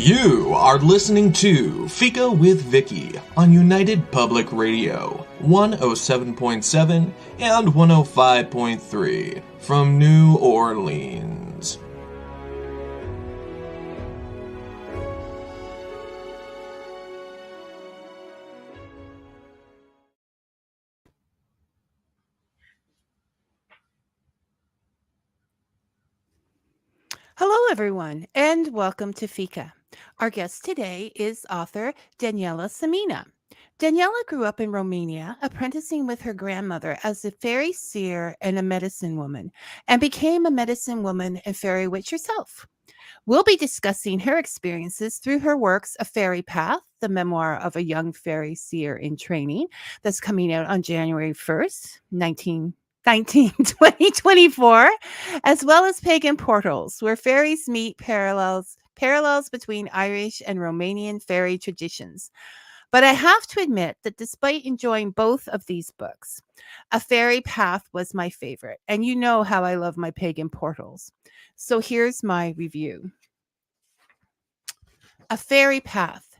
You are listening to Fika with Vicky on United Public Radio, 107.7 and 105.3 from New Orleans. Hello, everyone, and welcome to Fika. Our guest today is author Daniela Simina. Daniela grew up in Romania, apprenticing with her grandmother as a fairy seer and a medicine woman, and became a medicine woman and fairy witch herself. We'll be discussing her experiences through her works A Fairy Path, the memoir of a young fairy seer in training, that's coming out on January 1st, 2024, as well as Pagan Portals, where fairies meet parallels between Irish and Romanian fairy traditions. But I have to admit that despite enjoying both of these books, A Fairy Path was my favorite, and you know how I love my Pagan Portals. So here's my review. A Fairy Path.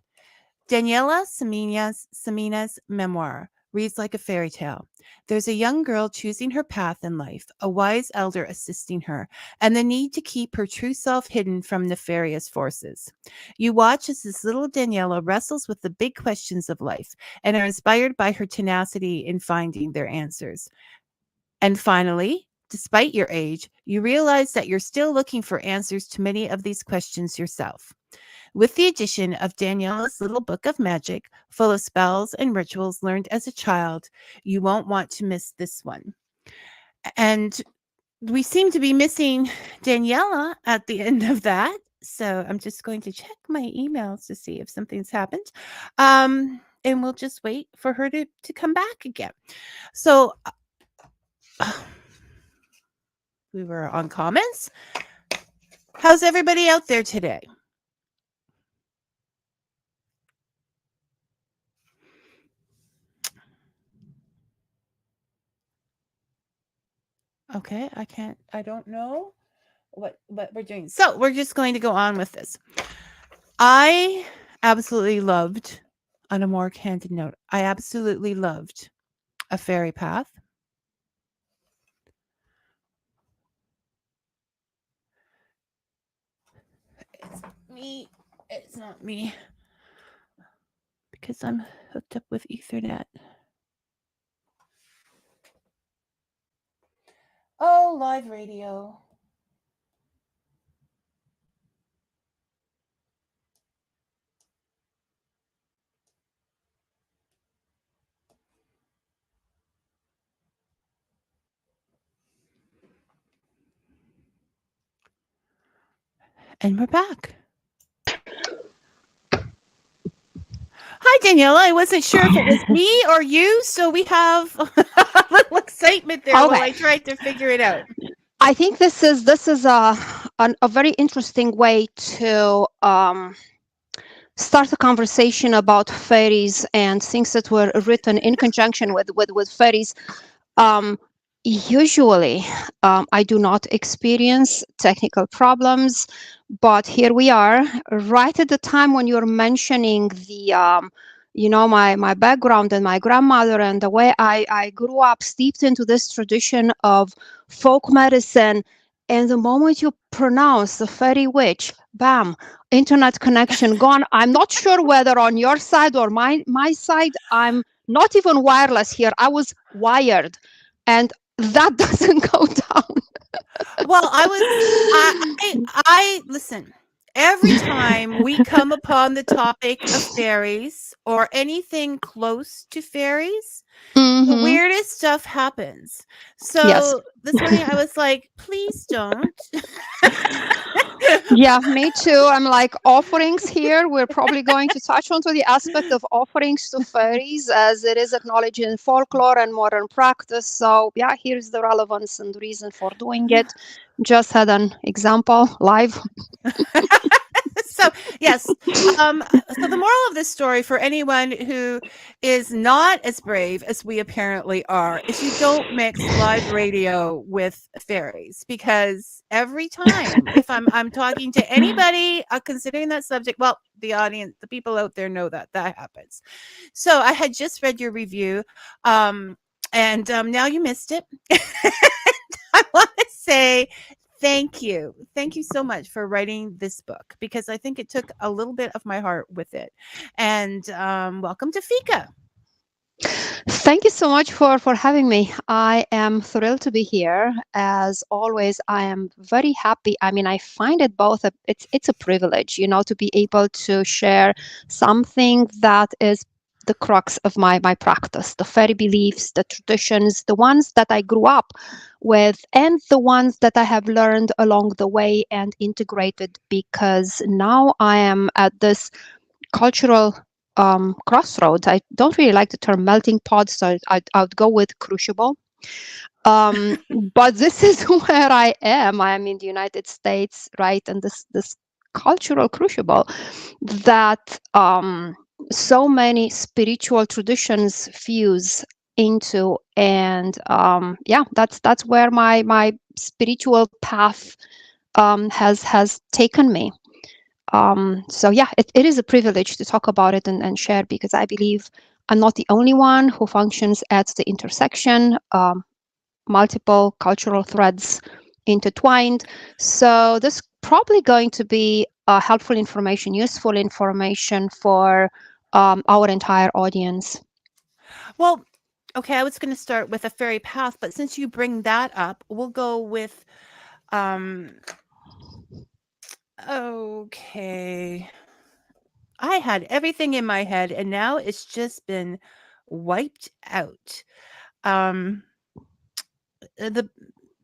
Daniela Simina's memoir reads like a fairy tale. There's a young girl choosing her path in life, a wise elder assisting her, and the need to keep her true self hidden from nefarious forces. You watch as this little Daniela wrestles with the big questions of life and are inspired by her tenacity in finding their answers. And finally, despite your age, you realize that you're still looking for answers to many of these questions yourself. With the addition of Daniela's little book of magic, full of spells and rituals learned as a child, you won't want to miss this one. And we seem to be missing Daniela at the end of that. So I'm just going to check my emails to see if something's happened. And we'll just wait for her to come back again. So we were on comments. How's everybody out there today? Okay, I don't know what we're doing. So we're just going to go on with this. I absolutely loved, on a more candid note, I absolutely loved A Fairy Path. It's not me, because I'm hooked up with Ethernet. Oh, live radio. And we're back. Hi, Daniela. I wasn't sure if it was me or you, so we have a little excitement there while I tried to figure it out. I think this is a very interesting way to start a conversation about fairies and things that were written in conjunction with fairies. Usually, I do not experience technical problems, but here we are, right at the time when you're mentioning the, my background and my grandmother and the way I grew up steeped into this tradition of folk medicine. And the moment you pronounce the fairy witch, bam, internet connection gone. I'm not sure whether on your side or my side, I'm not even wireless here. I was wired. And that doesn't go down. Well, I listen, every time we come upon the topic of fairies or anything close to fairies, the weirdest stuff happens. So this morning I was like, please don't. Yeah, me too. I'm like, offerings here. We're probably going to touch onto the aspect of offerings to fairies as it is acknowledged in folklore and modern practice. So yeah, here's the relevance and reason for doing it. Just had an example live. So yes, so the moral of this story for anyone who is not as brave as we apparently are is you don't mix live radio with fairies, because every time if I'm talking to anybody considering that subject, well, the audience, the people out there know that that happens. So I had just read your review, and now you missed it. I want to say thank you. Thank you so much for writing this book, because I think it took a little bit of my heart with it. And welcome to Fika. Thank you so much for having me. I am thrilled to be here. As always, I am very happy. I mean, I find it both it's a privilege, to be able to share something that is the crux of my practice, the fairy beliefs, the traditions, the ones that I grew up with, and the ones that I have learned along the way and integrated, because now I am at this cultural crossroads. I don't really like the term melting pot, so I'd go with crucible. But this is where I am. I am in the United States, right? And this cultural crucible that so many spiritual traditions fuse into, and that's where my spiritual path has taken me. So yeah, it is a privilege to talk about it and share, because I believe I'm not the only one who functions at the intersection, multiple cultural threads intertwined. So this probably going to be helpful information, useful information for our entire audience. Well, okay, I was going to start with a fairy path, but since you bring that up, we'll go with okay. I had everything in my head and now it's just been wiped out. The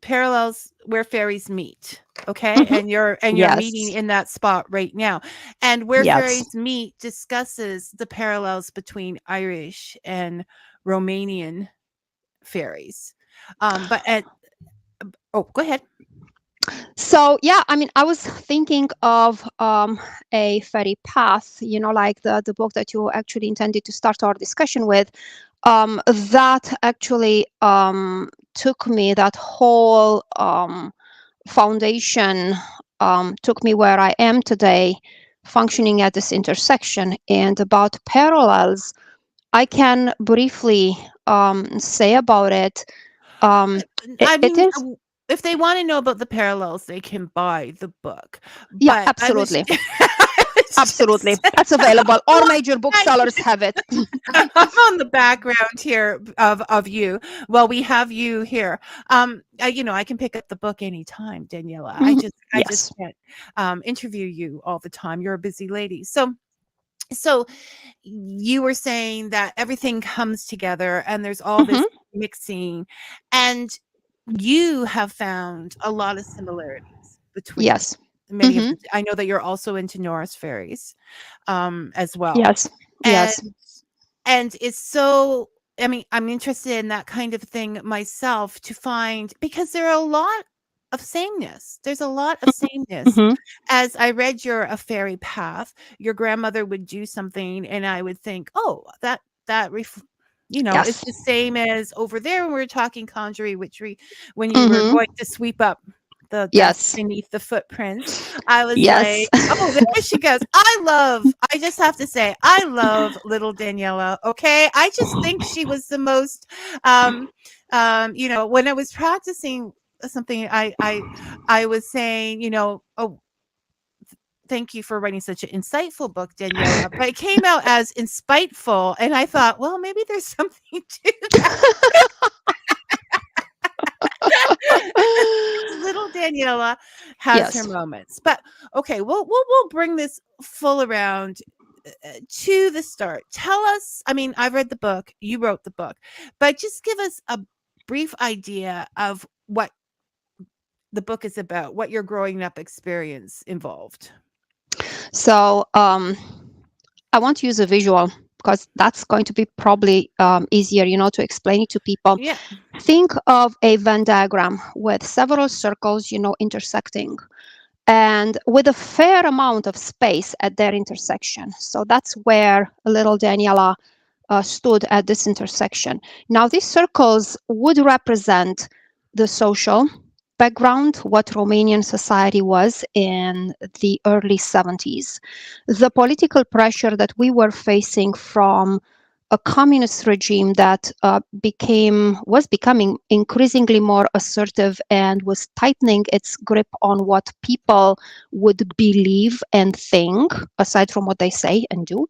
parallels where fairies meet, okay? Mm-hmm. And you're meeting Yes. in that spot right now. And where Yes. fairies meet discusses the parallels between Irish and Romanian fairies. Oh, go ahead. So yeah, I mean, I was thinking of a fairy path, like the book that you actually intended to start our discussion with. That actually took me, that whole foundation took me where I am today, functioning at this intersection. And about parallels, I can briefly say about it. It is. If they want to know about the parallels, they can buy the book. Yeah, But absolutely. Absolutely. That's available. All major booksellers have it. I'm on the background here of you. Well, we have you here. I can pick up the book anytime, Daniela. I just can't interview you all the time. You're a busy lady. So you were saying that everything comes together and there's all this mixing, and you have found a lot of similarities between many of them. I know that you're also into Norse fairies as well. Yes. And it's so, I mean, I'm interested in that kind of thing myself, to find, because there are a lot of sameness. There's a lot of sameness. As I read your A Fairy Path, your grandmother would do something and I would think, oh, it's the same as over there when we were talking conjury witchery, when you were going to sweep up the dust beneath the footprints. I was like, oh, there she goes. I just have to say, I love little Daniela. Okay. I just think she was the most, when I was practicing something, I was saying, oh, thank you for writing such an insightful book, Daniela. But it came out as inspiteful, and I thought, well, maybe there's something to that. Little Daniela has her moments, but okay, we'll bring this full around to the start. Tell us. I mean, I read the book, you wrote the book, but just give us a brief idea of what the book is about, what your growing up experience involved. So I want to use a visual, because that's going to be probably easier, to explain it to people. Yeah. Think of a Venn diagram with several circles, intersecting. and with a fair amount of space at their intersection. So that's where little Daniela stood at this intersection. Now, these circles would represent the social background, what Romanian society was in the early 70s, the political pressure that we were facing from a communist regime that was becoming increasingly more assertive and was tightening its grip on what people would believe and think, aside from what they say and do.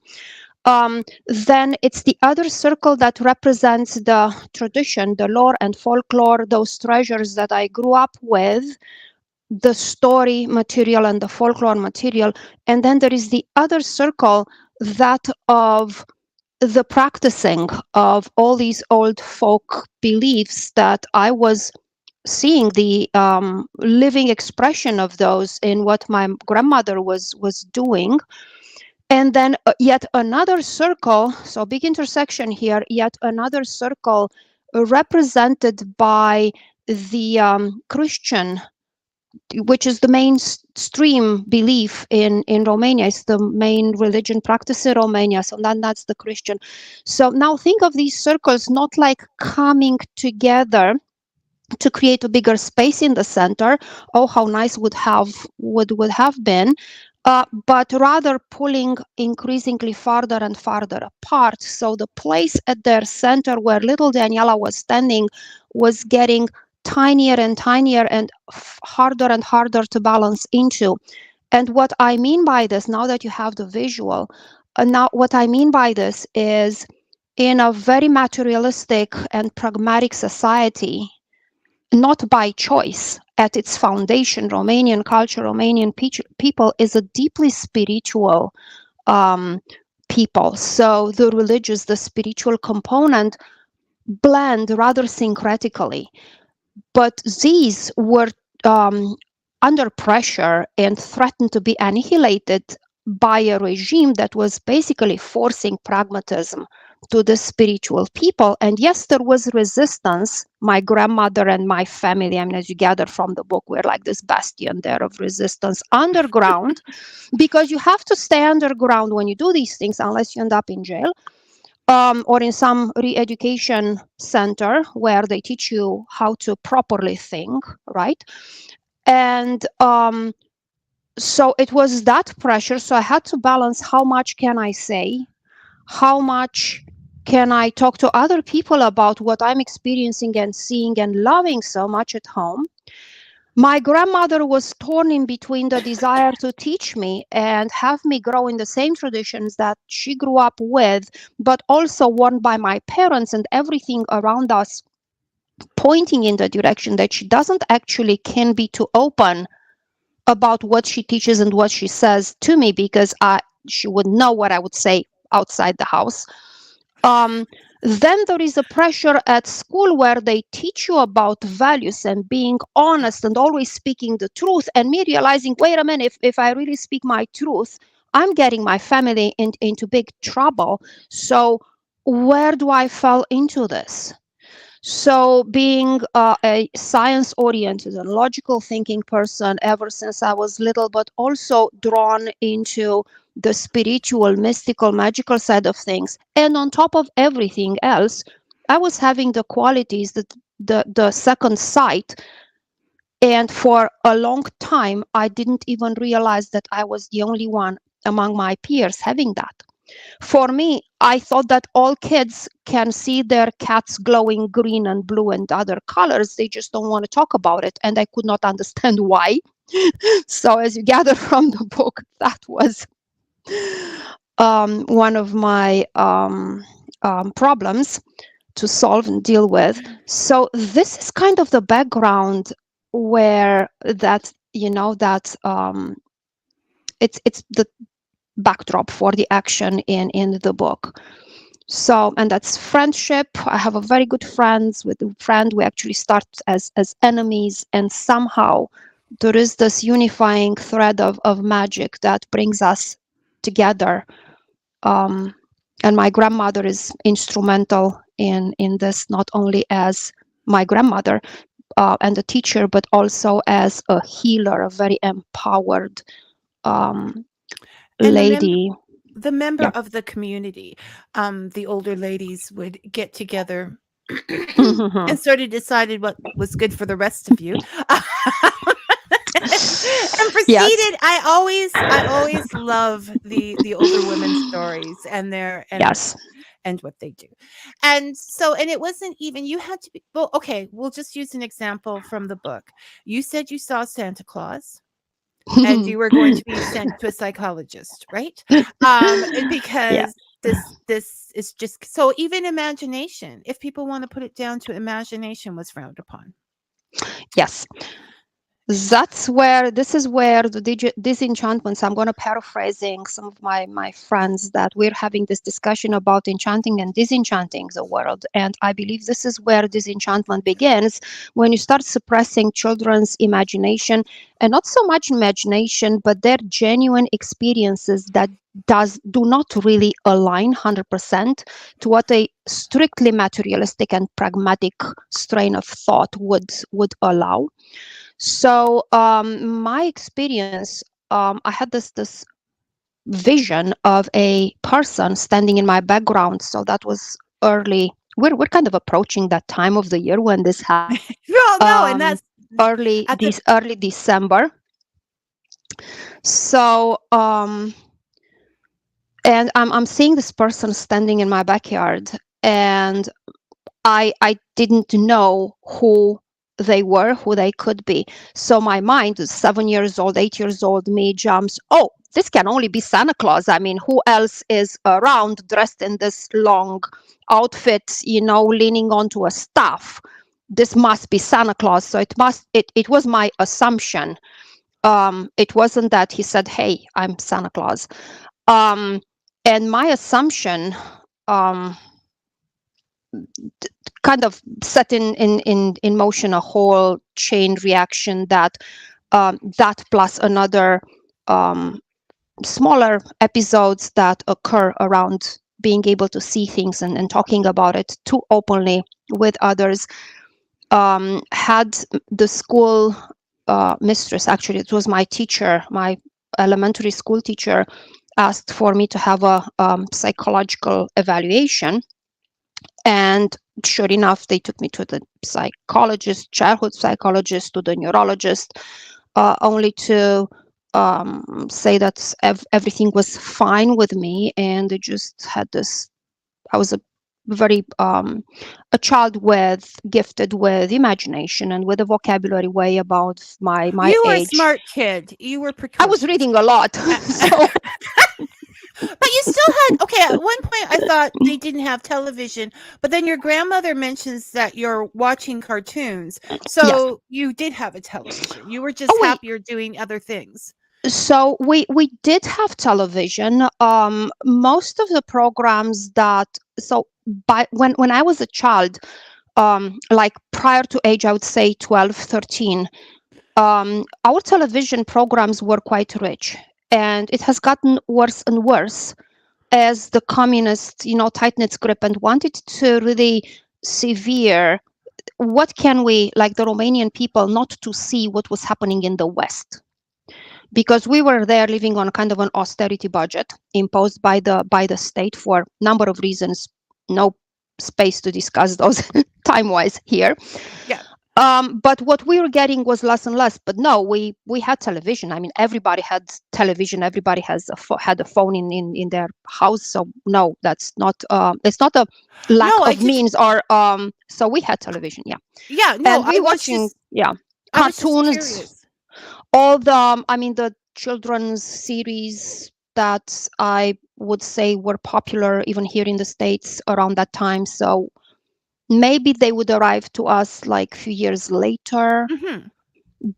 Then it's the other circle that represents the tradition, the lore and folklore, those treasures that I grew up with, the story material and the folklore material. And then there is the other circle, that of the practicing of all these old folk beliefs that I was seeing the living expression of those in what my grandmother was doing. And then yet another circle, so big intersection here, yet another circle represented by the Christian, which is the mainstream belief in Romania. It's the main religion practice in Romania. So that's the Christian. So now think of these circles not like coming together to create a bigger space in the center. Oh, how nice would have been. But rather pulling increasingly farther and farther apart. So the place at their center where little Daniela was standing was getting tinier and tinier and harder and harder to balance into. And what I mean by this, now that you have the visual, now what I mean by this is, in a very materialistic and pragmatic society, not by choice, at its foundation, Romanian culture, Romanian people is a deeply spiritual people. So the religious, the spiritual component blend rather syncretically. But these were under pressure and threatened to be annihilated by a regime that was basically forcing pragmatism to the spiritual people. And yes, there was resistance. My grandmother and my family, I mean, as you gather from the book, we're like this bastion there of resistance underground, because you have to stay underground when you do these things, unless you end up in jail. Or in some re-education center where they teach you how to properly think, right? And so it was that pressure. So I had to balance, how much can I say? How much can I talk to other people about what I'm experiencing and seeing and loving so much at home? My grandmother was torn in between the desire to teach me and have me grow in the same traditions that she grew up with, but also warned by my parents and everything around us, pointing in the direction that she doesn't actually can be too open about what she teaches and what she says to me, because she would know what I would say outside the house. Then there is a pressure at school where they teach you about values and being honest and always speaking the truth, and me realizing, wait a minute, if I really speak my truth, I'm getting my family into big trouble. So where do I fall into this? So being a science-oriented and logical thinking person ever since I was little, but also drawn into the spiritual, mystical, magical side of things. And on top of everything else, I was having the qualities, that the second sight. And for a long time, I didn't even realize that I was the only one among my peers having that. For me, I thought that all kids can see their cats glowing green and blue and other colors. They just don't want to talk about it. And I could not understand why. So as you gather from the book, that was one of my problems to solve and deal with. So this is kind of the background where that, it's the backdrop for the action in the book. So, and that's friendship. I have a very good friends with a friend. We actually start as enemies, and somehow there is this unifying thread of magic that brings us together. And my grandmother is instrumental in this, not only as my grandmother. and a teacher, but also as a healer, a very empowered And lady. the member Yeah. of the community, the older ladies would get together and sort of decided what was good for the rest of you. And Yes. proceeded. I always love the older women's stories and their Yes. and what they do. And so, and it wasn't even, you had to be, well, okay, we'll just use an example from the book. You said you saw Santa Claus and you were going to be sent to a psychologist, right? Yeah. Because this is just, so even imagination, if people want to put it down to imagination, was frowned upon. Yes. This is where the disenchantments, I'm going to paraphrasing some of my friends, that we're having this discussion about enchanting and disenchanting the world. And I believe this is where disenchantment begins, when you start suppressing children's imagination, and not so much imagination, but their genuine experiences that do not really align 100% to what a strictly materialistic and pragmatic strain of thought would allow. So my experience, I had this vision of a person standing in my background. So that was early. We're kind of approaching that time of the year when this happened. Well, no, and that's at the Early December. So and I'm seeing this person standing in my backyard, and I didn't know who they were, who they could be. So my mind, 7 years old, 8 years old me, jumps, oh, this can only be Santa Claus. I mean, who else is around dressed in this long outfit, leaning onto a staff? This must be Santa Claus. So it was my assumption. It wasn't that he said, hey, I'm Santa Claus. And my assumption kind of set in motion a whole chain reaction that plus another smaller episodes that occur around being able to see things and talking about it too openly with others, had the school mistress, actually it was my teacher, my elementary school teacher, asked for me to have a psychological evaluation. And sure enough, they took me to the psychologist, childhood psychologist, to the neurologist, only to say that everything was fine with me. And they just had this, I was a very a child gifted with imagination and with a vocabulary way about my you were age. a smart kid. You were precocious. I was reading a lot. So. But you still had, okay, at one point I thought they didn't have television, but then your grandmother mentions that you're watching cartoons. So Yes. you did have a television. You were just happier doing other things. So we did have television. Most of the programs when I was a child, like prior to age, I would say 12, 13, our television programs were quite rich. And it has gotten worse and worse as the communists, tightened its grip and wanted to really severe what can we, like the Romanian people, not to see what was happening in the West. Because we were there living on kind of an austerity budget imposed by the state for a number of reasons. No space to discuss those time-wise here. Yeah. But what we were getting was less and less. But no, we had television. I mean, everybody had television. Everybody had a phone in their house. So no, that's not. It's not a lack of means or. So we had television. Yeah. Yeah. No, and we watching. Cartoons. All the children's series that I would say were popular even here in the States around that time. So. Maybe they would arrive to us like a few years later,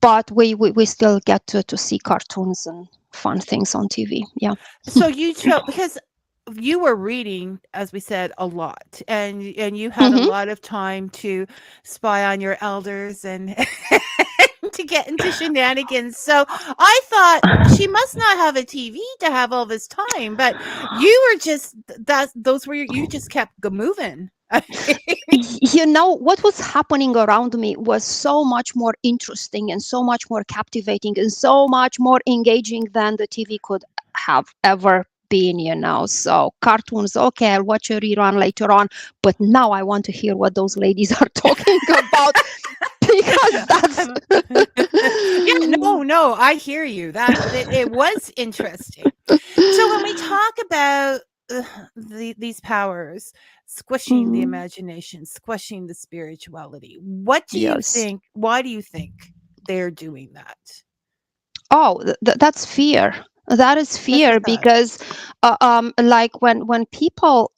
but we still get to see cartoons and fun things on TV. Yeah. So you chose, because you were reading, as we said, a lot, and you had a lot of time to spy on your elders and to get into shenanigans. So I thought she must not have a TV to have all this time, but you were just you just kept moving. You know, what was happening around me was so much more interesting and so much more captivating and so much more engaging than the TV could have ever been, you know. So cartoons, okay, I'll watch a rerun later on, but now I want to hear what those ladies are talking about, because that's Yeah, no, I hear you. It was interesting. So when we talk about these powers squishing the Mhm. imagination, squishing the spirituality, what do you Yes. think? Why do you think they're doing that? Oh, that's fear. That is Yes, fear it does. because, like when people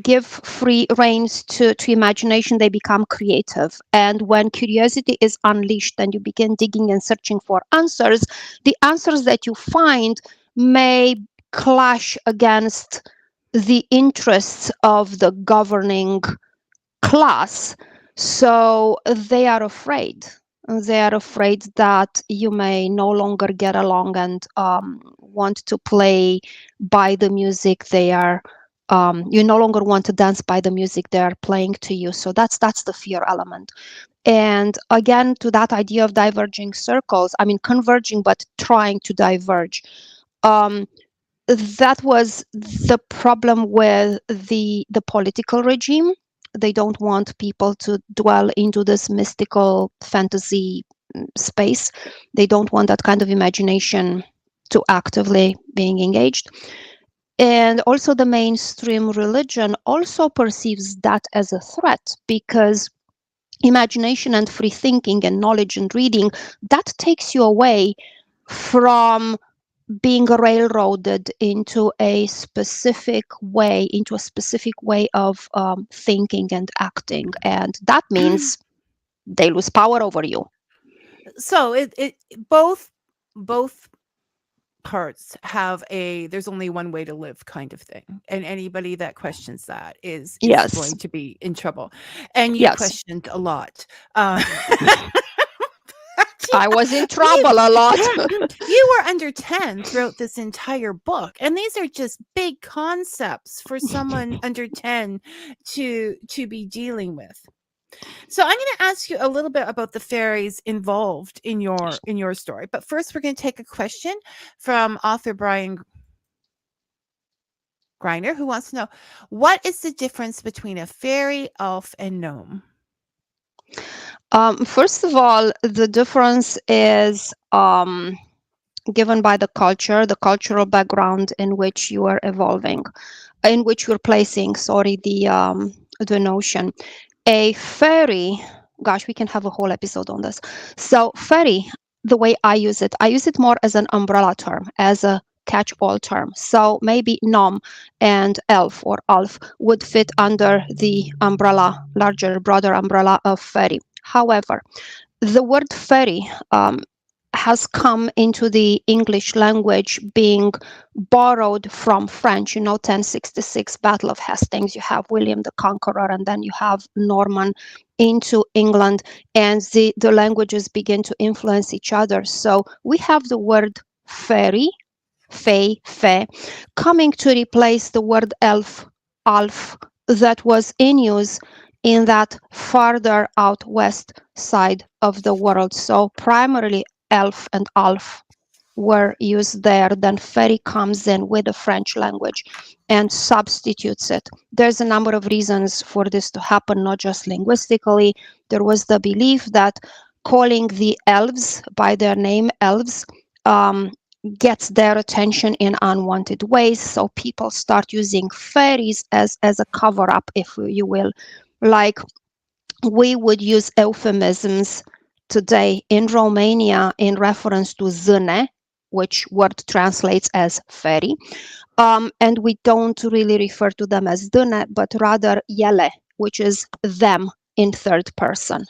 give free reins to imagination, they become creative. And when curiosity is unleashed and you begin digging and searching for answers, the answers that you find may clash against the interests of the governing class. So they are afraid. They are afraid that you may no longer get along and want to play by the music they are. You no longer want to dance by the music they are playing to you. So that's the fear element. And again, to that idea of diverging circles, I mean converging, but trying to diverge. Um, that was the problem with the political regime. They don't want people to dwell into this mystical fantasy space. They don't want that kind of imagination to actively being engaged. And also the mainstream religion also perceives that as a threat, because imagination and free thinking and knowledge and reading, that takes you away from being railroaded into a specific way, of thinking and acting, and that means they lose power over you. So it both parts have a there's only one way to live kind of thing, and anybody that questions that is Yes, going to be in trouble. And you yes, questioned a lot. I was in You trouble a lot. you were under 10 throughout this entire book, and these are just big concepts for someone under 10 to be dealing with. So I'm going to ask you a little bit about the fairies involved in your story, but first we're going to take a question from author Brian Griner, who wants to know, what is the difference between a fairy, elf, and gnome? First of all, the difference is given by the culture, the cultural background in which you are evolving, in which you're placing, sorry, the notion. A fairy, gosh, we can have a whole episode on this. So fairy, the way I use it more as an umbrella term, as a catch-all term. So maybe gnome and elf or elf would fit under the umbrella, larger, broader umbrella of fairy. However, the word fairy has come into the English language being borrowed from French. You know, 1066 Battle of Hastings, you have William the Conqueror, and then you have Norman into England, and the languages begin to influence each other. So we have the word fairy, fae, coming to replace the word elf, alf, that was in use in that farther out west side of the world. So primarily elf and alf were used there. Then fairy comes in with the French language and substitutes it. There's a number of reasons for this to happen, not just linguistically. There was the belief that calling the elves by their name, elves, gets their attention in unwanted ways. So people start using fairies as a cover up, if you will. Like we would use euphemisms today in Romania in reference to zâne, which word translates as fairy. And we don't really refer to them as dâne, but rather ele, which is them in third person.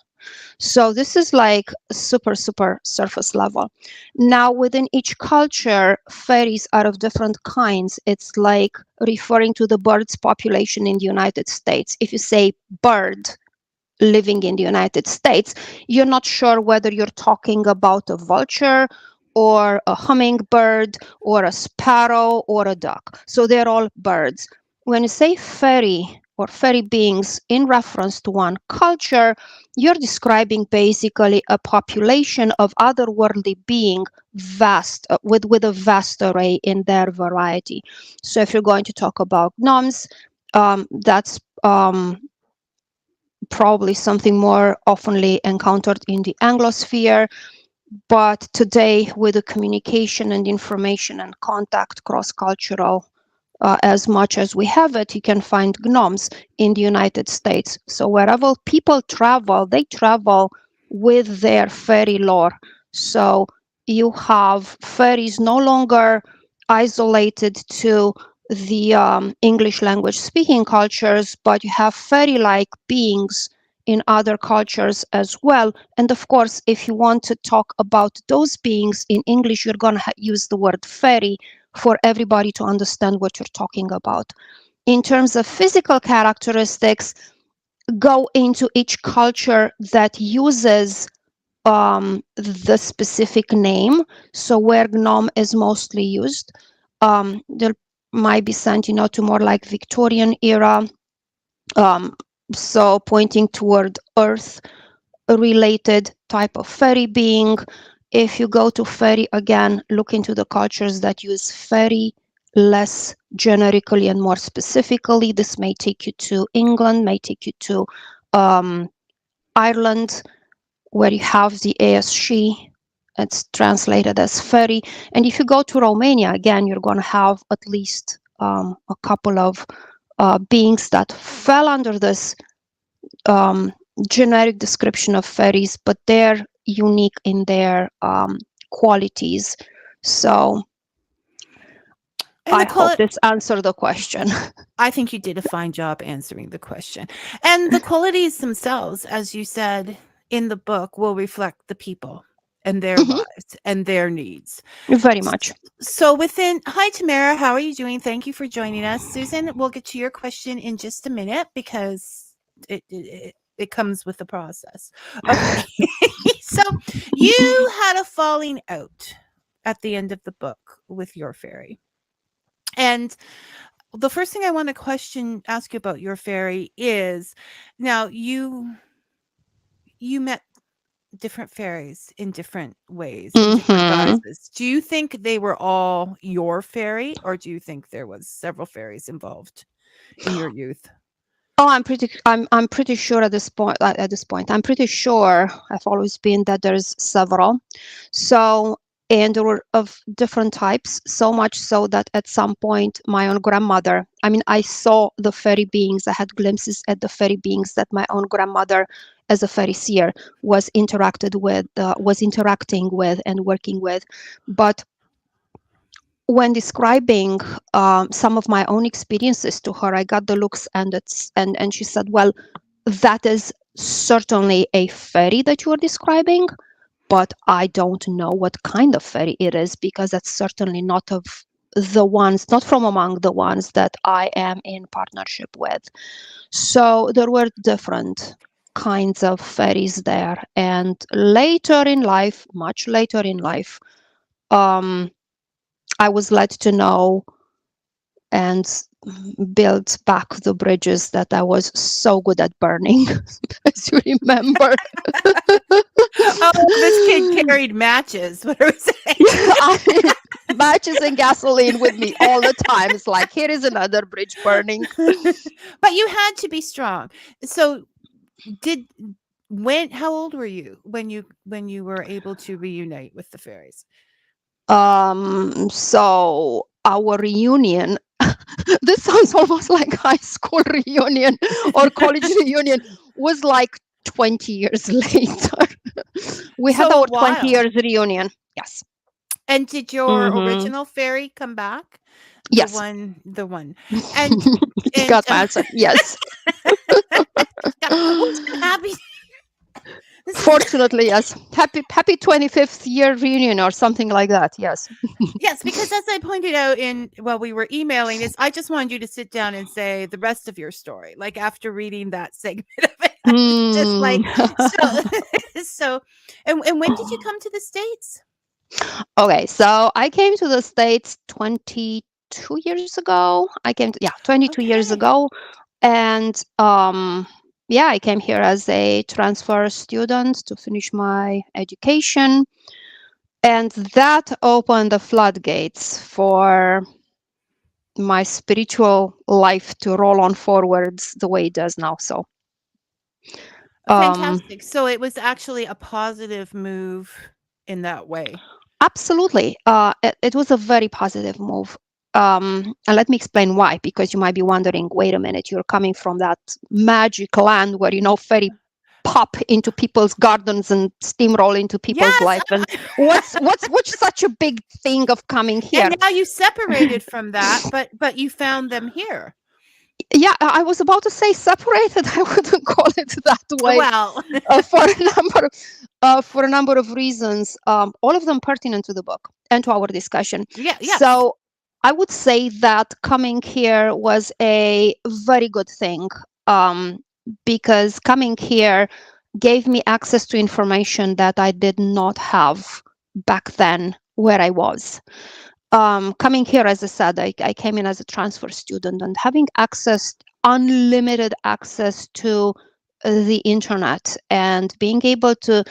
So this is like super surface level. Now within each culture, fairies are of different kinds. It's like referring to the birds population in the United States. If you say bird living in the United States, you're not sure whether you're talking about a vulture or a hummingbird or a sparrow or a duck. So they're all birds. When you say fairy or fairy beings in reference to one culture, you're describing basically a population of otherworldly being vast with a vast array in their variety. So if you're going to talk about gnomes, that's probably something more oftenly encountered in the Anglosphere. But today, with the communication and information and contact cross-cultural, as much as we have it, you can find gnomes in the United States. So wherever people travel, they travel with their fairy lore. So you have fairies no longer isolated to the English language speaking cultures, but you have fairy-like beings in other cultures as well. And of course, if you want to talk about those beings in English, you're going to use the word fairy for everybody to understand what you're talking about. In terms of physical characteristics, go into each culture that uses the specific name. So where gnome is mostly used, there might be sent, to more like Victorian era. So pointing toward earth related type of fairy being. If you go to fairy, again, look into the cultures that use fairy less generically and more specifically. This may take you to England, may take you to Ireland, where you have the ASC. It's translated as fairy. And if you go to Romania, again, you're going to have at least a couple of beings that fell under this generic description of fairies, but they're unique in their qualities. So I hope this answered the question. I think you did a fine job answering the question. And the qualities themselves, as you said in the book, will reflect the people and their lives and their needs. Very much. So hi Tamara, how are you doing? Thank you for joining us. Susan, we'll get to your question in just a minute because it comes with the process. Okay. So you had a falling out at the end of the book with your fairy. And the first thing I want to ask you about your fairy is, now you met different fairies in different ways, in different guises. Do you think they were all your fairy, or do you think there was several fairies involved in your youth? Oh, I'm pretty sure at this point. I'm pretty sure I've always been that there's several. So, and there were of different types. So much so that at some point, my own grandmother. I mean, I saw the fairy beings. I had glimpses at the fairy beings that my own grandmother, as a fairy seer, was interacting with and working with. But when describing some of my own experiences to her, I got the looks and she said, well, that is certainly a fairy that you are describing, but I don't know what kind of fairy it is, because that's certainly not from among the ones that I am in partnership with. So there were different kinds of fairies there. And later in life, much later in life, I was led to know and build back the bridges that I was so good at burning, as you remember. Oh, this kid carried matches. What are we saying? Matches and gasoline with me all the time. It's like, here is another bridge burning. But you had to be strong. So how old were you when you were able to reunite with the fairies? So our reunion, this sounds almost like high school reunion or college reunion, was like 20 years later. We had our 20 years reunion. Yes. And did your original fairy come back? Yes. The one. And got my answer. Yes. Happy. Fortunately, yes. Happy 25th year reunion or something like that. Yes. Yes, because as I pointed out while we were emailing, I just wanted you to sit down and say the rest of your story. Like after reading that segment of it, just like so. And when did you come to the States? Okay, so I came to the States 22 years ago. 22 years ago. And yeah, I came here as a transfer student to finish my education. And that opened the floodgates for my spiritual life to roll on forwards the way it does now. So, Fantastic. So it was actually a positive move in that way. absolutely. It was a very positive move. And let me explain why, because you might be wondering, wait a minute, you're coming from that magic land where, fairy pop into people's gardens and steamroll into people's Yes. life. And what's such a big thing of coming here? And now you separated from that, but you found them here. Yeah, I was about to say separated. I wouldn't call it that way. Well, for a number of reasons, all of them pertinent to the book and to our discussion. yeah, yes. So I would say that coming here was a very good thing, because coming here gave me access to information that I did not have back then where I was. Coming here, as I said, I came in as a transfer student, and having unlimited access to the internet and being able to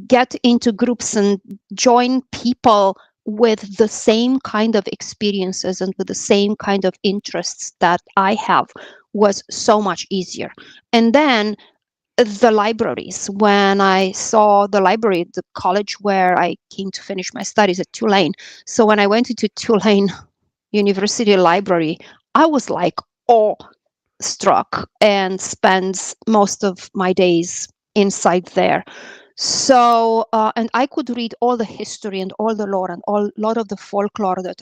get into groups and join people with the same kind of experiences and with the same kind of interests that I have was so much easier. And then the libraries, when I saw the library, the college where I came to finish my studies at Tulane. So when I went into Tulane University Library, I was like awestruck and spent most of my days inside there. So, and I could read all the history and all the lore and a lot of the folklore that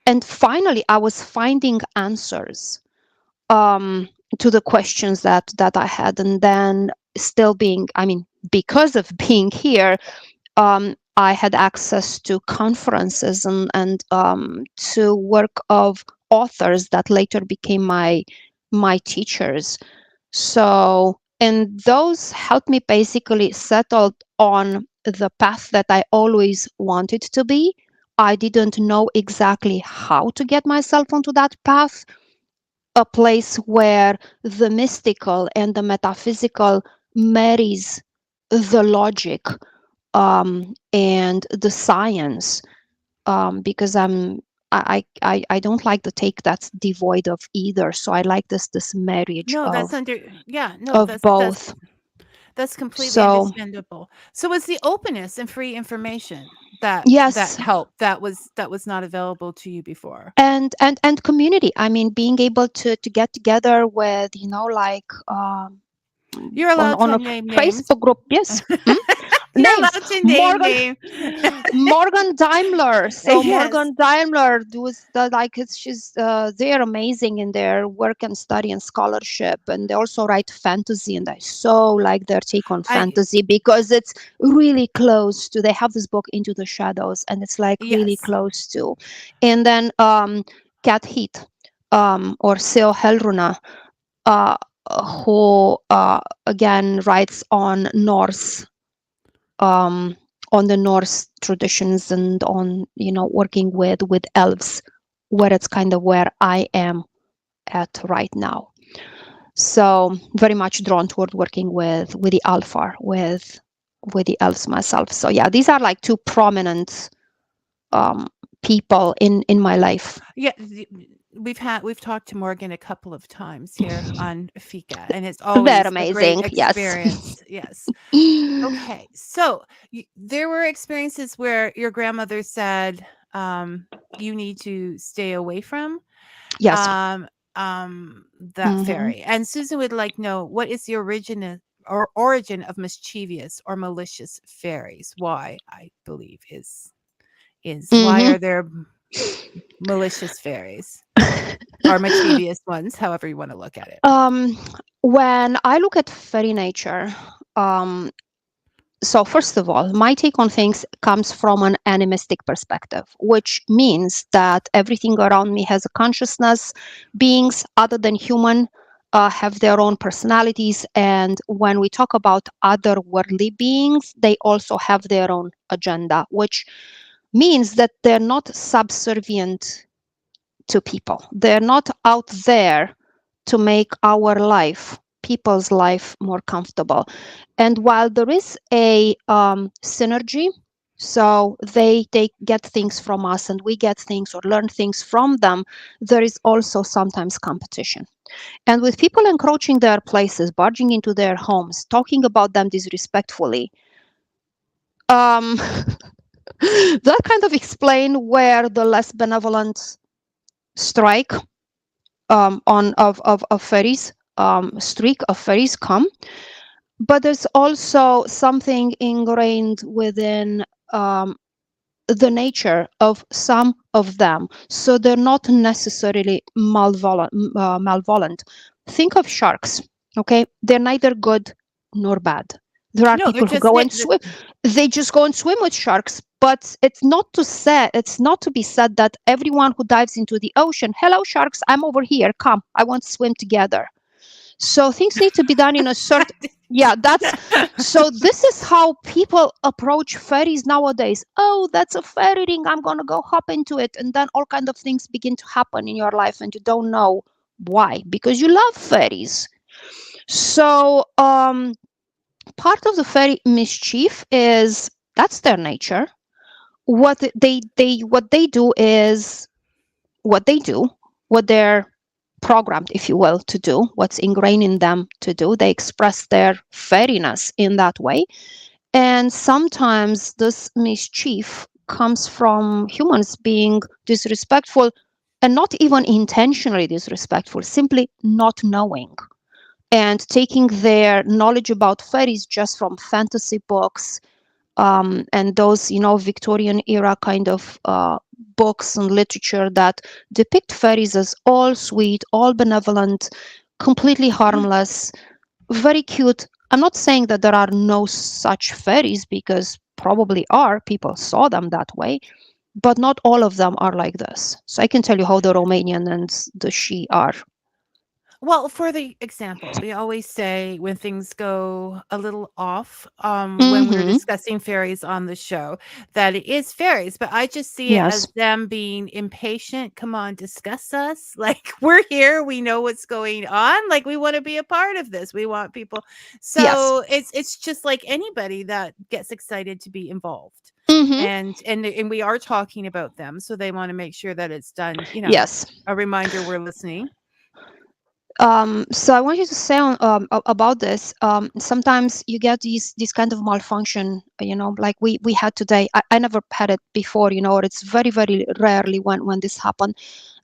and finally I was finding answers to the questions that I had. And then still because of being here, I had access to conferences and to work of authors that later became my teachers. So, and those helped me basically settle on the path that I always wanted to be. I didn't know exactly how to get myself onto that path, a place where the mystical and the metaphysical marries the logic, and the science, because I don't like the take that's devoid of either. So I like this marriage No, that's of both. both. That's completely So understandable. So it's the openness and free information that yes, helped, that was not available to you before. and community. I mean, being able to get together with You're allowed on to a name names. Facebook group. Yes. You're Names. allowed to name names. Morgan Daimler. So Yes. Morgan Daimler they're amazing in their work and study and scholarship, and they also write fantasy, and I so like their take on fantasy because it's really close to. They have this book Into the Shadows, and it's like really Yes. close to. And then Kat Heath, or Seo Helruna, who again writes on Norse, on the Norse traditions and on working with elves, where it's kind of where I am at right now. So very much drawn toward working with the Alfar, with the elves myself. So yeah, these are like two prominent people in my life. Yeah, we've talked to Morgan a couple of times here on Fika, and it's always They're a great amazing. Yes. experience. Yes. Okay, so there were experiences where your grandmother said, you need to stay away from Yes. that fairy. And Susan would like know, what is the origin of mischievous or malicious fairies? Why, I believe, is why are there malicious fairies or mischievous ones, however you want to look at it? When I look at fairy nature, so first of all, my take on things comes from an animistic perspective, which means that everything around me has a consciousness. Beings other than human have their own personalities. And when we talk about otherworldly beings, they also have their own agenda, which means that they're not subservient to people. They're not out there to make our life, people's life, more comfortable. And while there is a synergy, so they get things from us and we get things or learn things from them, there is also sometimes competition. And with people encroaching their places, barging into their homes, talking about them disrespectfully, that kind of explain where the less benevolent strike of fairies, streak of fairies come. But there's also something ingrained within the nature of some of them, so they're not necessarily malevolent. Think of sharks. Okay, they're neither good nor bad. There are No, they're people who just go and swim. They just go and swim with sharks, but it's not to be said that everyone who dives into the ocean, hello sharks, I'm over here, come, I want to swim together. So things need to be done in a certain so this is how people approach fairies nowadays. Oh, that's a fairy ring, I'm gonna go hop into it, and then all kind of things begin to happen in your life and you don't know why, because you love fairies. So part of the fairy mischief is that's their nature. What they do is what they're programmed, if you will, to do, what's ingrained in them to do. They express their fairiness in that way. And sometimes this mischief comes from humans being disrespectful, and not even intentionally disrespectful, simply not knowing and taking their knowledge about fairies just from fantasy books, and those, Victorian era kind of books and literature that depict fairies as all sweet, all benevolent, completely harmless, very cute. I'm not saying that there are no such fairies, because probably are. People saw them that way, but not all of them are like this. So I can tell you how the Romanian and the she are. Well, for the example, we always say when things go a little off, when we're discussing fairies on the show, that it is fairies, but I just see it as them being impatient. Come on, discuss us. Like, we're here, we know what's going on. Like, we want to be a part of this. We want people. So it's just like anybody that gets excited to be involved. And we are talking about them, so they want to make sure that it's done, a reminder we're listening. So I want you to say about this. Sometimes you get these kind of malfunction, like we had today. I never had it before, or it's very, very rarely when this happened.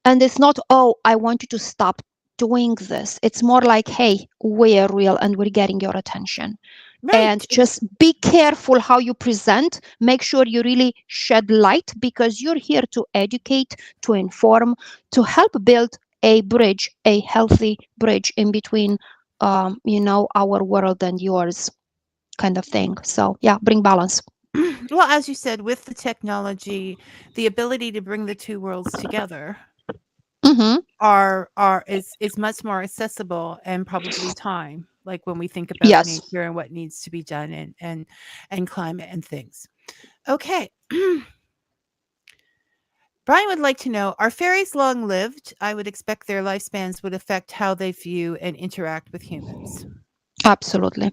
And it's not, oh, I want you to stop doing this. It's more like, hey, we're real and we're getting your attention. Right. And just be careful how you present. Make sure you really shed light, because you're here to educate, to inform, to help build a bridge, a healthy bridge in between, our world and yours, kind of thing. So yeah, bring balance. Well, as you said, with the technology, the ability to bring the two worlds together is much more accessible, and probably time, like when we think about nature and what needs to be done, and climate and things. Okay. Brian would like to know, are fairies long-lived? I would expect their lifespans would affect how they view and interact with humans. Absolutely.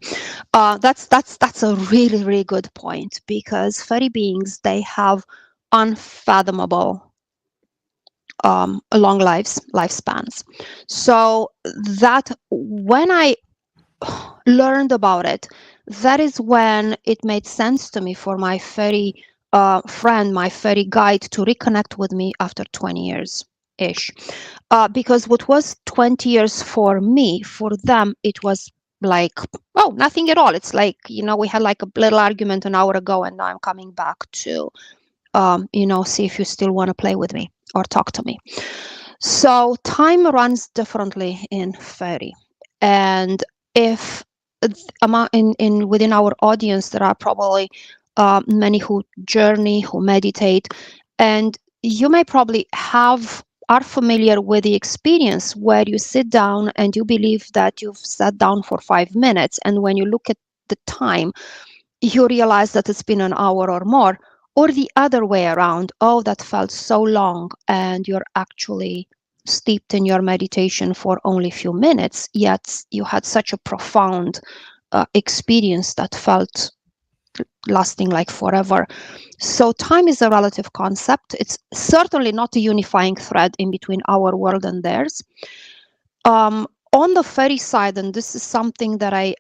That's a really, really good point, because fairy beings, they have unfathomable long lifespans. So that when I learned about it, that is when it made sense to me for my fairy friend, my fairy guide, to reconnect with me after 20 years ish. Because what was 20 years for me, for them, it was like, oh, nothing at all. It's like, we had like a little argument an hour ago, and now I'm coming back to, see if you still want to play with me or talk to me. So time runs differently in fairy. And if within our audience, there are probably many who journey, who meditate, and you may probably are familiar with the experience where you sit down and you believe that you've sat down for 5 minutes, and when you look at the time, you realize that it's been an hour or more, or the other way around. Oh, that felt so long, and you're actually steeped in your meditation for only a few minutes, yet you had such a profound experience that felt lasting like forever. So time is a relative concept. It's certainly not a unifying thread in between our world and theirs. On the fairy side, and this is something that I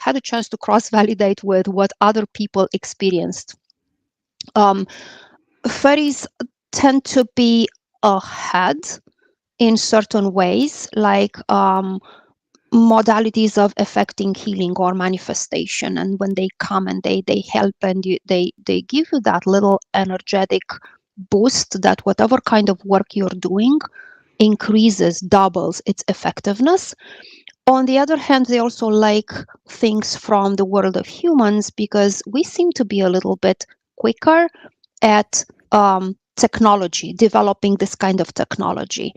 had a chance to cross-validate with what other people experienced. Fairies tend to be ahead in certain ways, like modalities of affecting healing or manifestation. And when they come and they help and they give you that little energetic boost that whatever kind of work you're doing increases, doubles its effectiveness. On the other hand, they also like things from the world of humans because we seem to be a little bit quicker at technology, developing this kind of technology.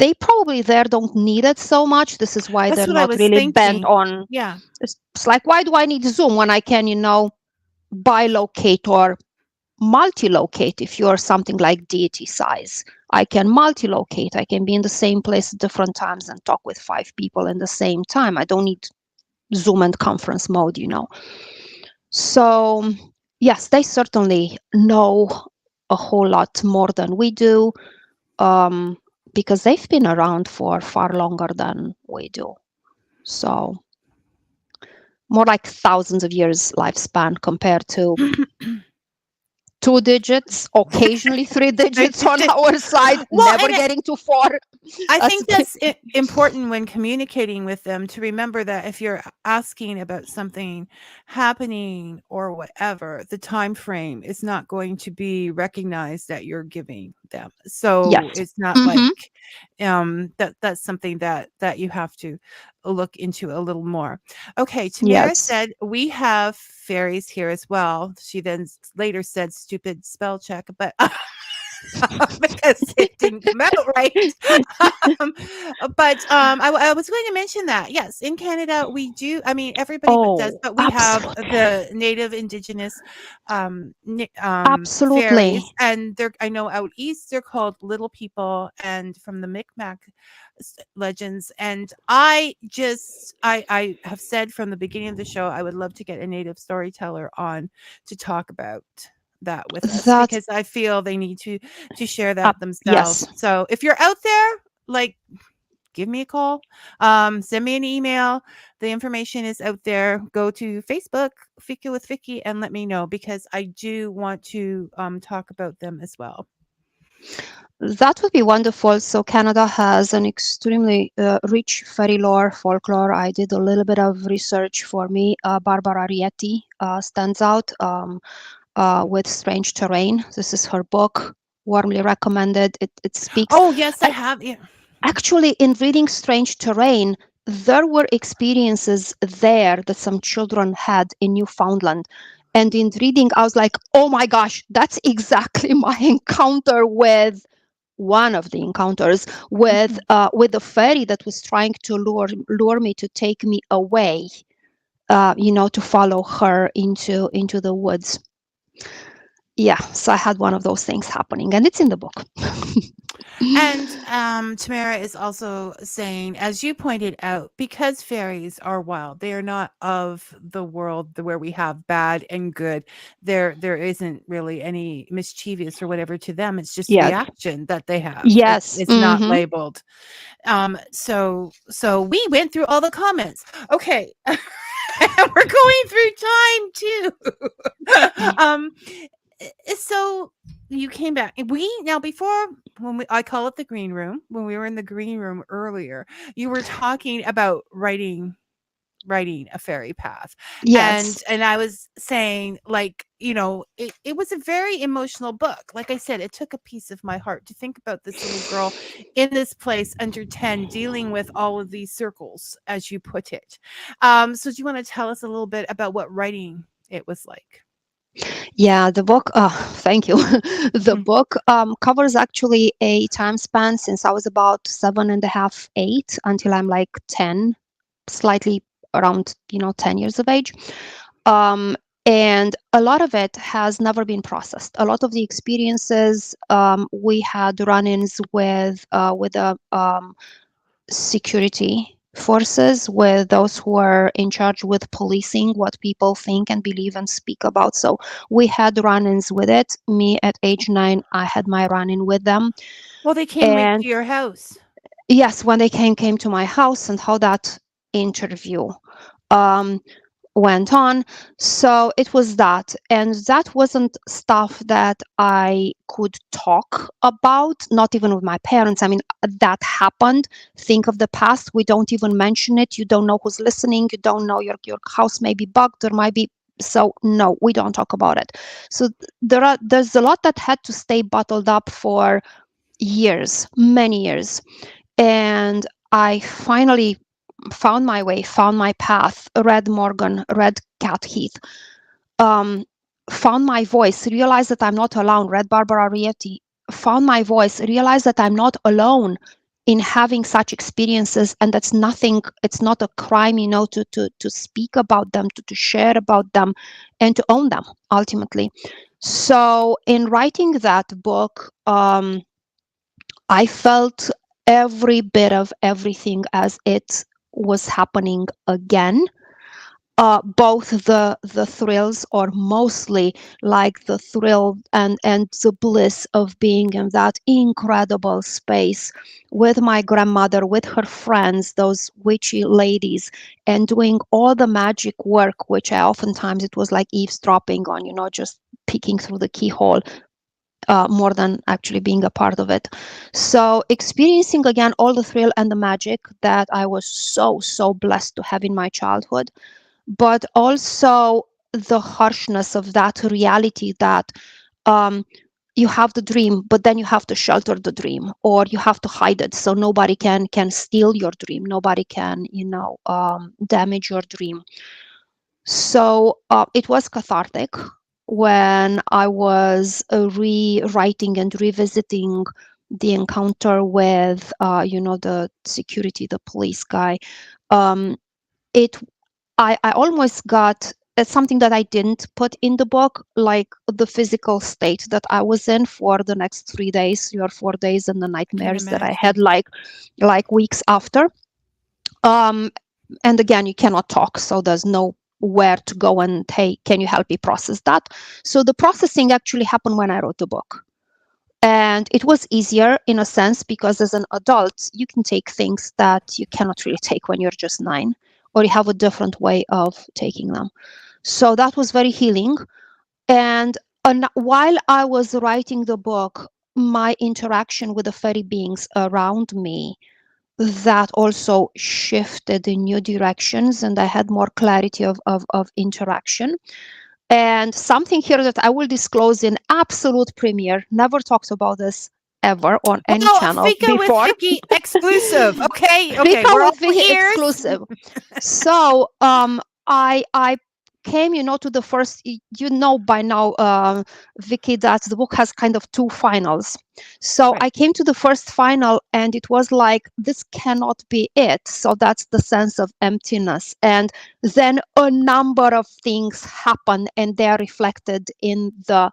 They probably there don't need it so much. This is why That's they're what I not was really thinking. bent on. Yeah. It's like, why do I need Zoom when I can, bilocate or multi-locate? If you're something like deity size, I can multi-locate. I can be in the same place at different times and talk with 5 people in the same time. I don't need Zoom and conference mode, So yes, they certainly know a whole lot more than we do, because they've been around for far longer than we do. So more like thousands of years lifespan compared to 2 digits, occasionally 3 digits on our side, Well, never and getting to 4. I think that's important when communicating with them to remember that if you're asking about something happening or whatever, the time frame is not going to be recognized that you're giving them. So Yes. it's not like that's something that you have to look into a little more. Okay, Tamara Yes. said we have fairies here as well. She then later said stupid spell check, but because it didn't come out right. But I was going to mention that yes, in Canada we do. I mean, everybody does, but we have the native indigenous Absolutely. fairies, and they're I know out east they're called little people, and from the Micmac legends. And I have said from the beginning of the show I would love to get a native storyteller on to talk about that with us, because I feel they need to share that themselves. Yes. So if you're out there, like, give me a call, send me an email. The information is out there. Go to Facebook, Fika with Vicky, and let me know, because I do want to talk about them as well. That would be wonderful. So Canada has an extremely rich fairy lore, folklore. I did a little bit of research for me. Barbara Rietti stands out with Strange Terrain. This is her book. Warmly recommended. It speaks. Oh yes, I have. Yeah. Actually, in reading Strange Terrain, there were experiences there that some children had in Newfoundland. And in reading, I was like, oh my gosh, that's exactly my encounter with one of the encounters with a fairy that was trying to lure me to take me away, to follow her into the woods. Yeah, so I had one of those things happening, and it's in the book. And Tamara is also saying, as you pointed out, because fairies are wild, they are not of the world where we have bad and good. There isn't really any mischievous or whatever to them. It's just reaction that they have. Yes, it's not labeled. So we went through all the comments. Okay. We're going through time too. So you came back. Before, I call it the green room, when we were in the green room earlier, you were talking about writing a fairy path. Yes. And I was saying, like, it was a very emotional book. Like I said, it took a piece of my heart to think about this little girl in this place under 10 dealing with all of these circles, as you put it. So do you want to tell us a little bit about what writing it was like? Yeah, the book, thank you. The book covers actually a time span since I was about 7.5, 8 until I'm like 10, slightly around 10 years of age. And a lot of it has never been processed. A lot of the experiences, we had run-ins with the security forces, with those who are in charge with policing what people think and believe and speak about. So we had run-ins with it. Me at age 9, I had my run-in with them. Well, they came right And to your house. yes, when they came to my house, and how that interview um, went on. So it was that. And that wasn't stuff that I could talk about, not even with my parents. I mean, that happened. Think of the past. We don't even mention it. You don't know who's listening. You don't know your house may be bugged. There might be. So no, we don't talk about it. So there's a lot that had to stay bottled up for years, many years. And I finally found my way, found my path, read Morgan, read Cat Heath, um, found my voice, realized that I'm not alone, read Barbara Rietti, found my voice, realized that I'm not alone in having such experiences, and that's nothing, it's not a crime, to speak about them, to share about them, and to own them ultimately. So in writing that book, I felt every bit of everything as it was happening again. Both the thrills, or mostly like the thrill and the bliss of being in that incredible space with my grandmother, with her friends, those witchy ladies, and doing all the magic work, which I oftentimes, it was like eavesdropping on, just peeking through the keyhole, more than actually being a part of it. So experiencing again all the thrill and the magic that I was so blessed to have in my childhood, but also the harshness of that reality that you have the dream, but then you have to shelter the dream, or you have to hide it so nobody can steal your dream, nobody can damage your dream. So it was cathartic when I was rewriting and revisiting the encounter with, the security, the police guy. Um, it, I almost got, it's something that I didn't put in the book, like the physical state that I was in for the next 3 days, 3 or 4 days, and the I can nightmares that I had, imagine. like weeks after. Um, and again, you cannot talk, so there's no where to go and, hey, can you help me process that? So the processing actually happened when I wrote the book. And it was easier in a sense, because as an adult, you can take things that you cannot really take when you're just 9, or you have a different way of taking them. So that was very healing. And while I was writing the book, my interaction with the fairy beings around me, that also shifted in new directions, and I had more clarity of interaction. And something here that I will disclose in absolute premiere, never talked about this ever on any Well, channel Fika with before. Vicky exclusive. Okay, Fika we're all with Vicky ears. exclusive. So I came, to the first, by now, Vicky, that the book has kind of 2 finals. So Right. I came to the first final, and it was like, this cannot be it. So that's the sense of emptiness. And then a number of things happen, and they're reflected in the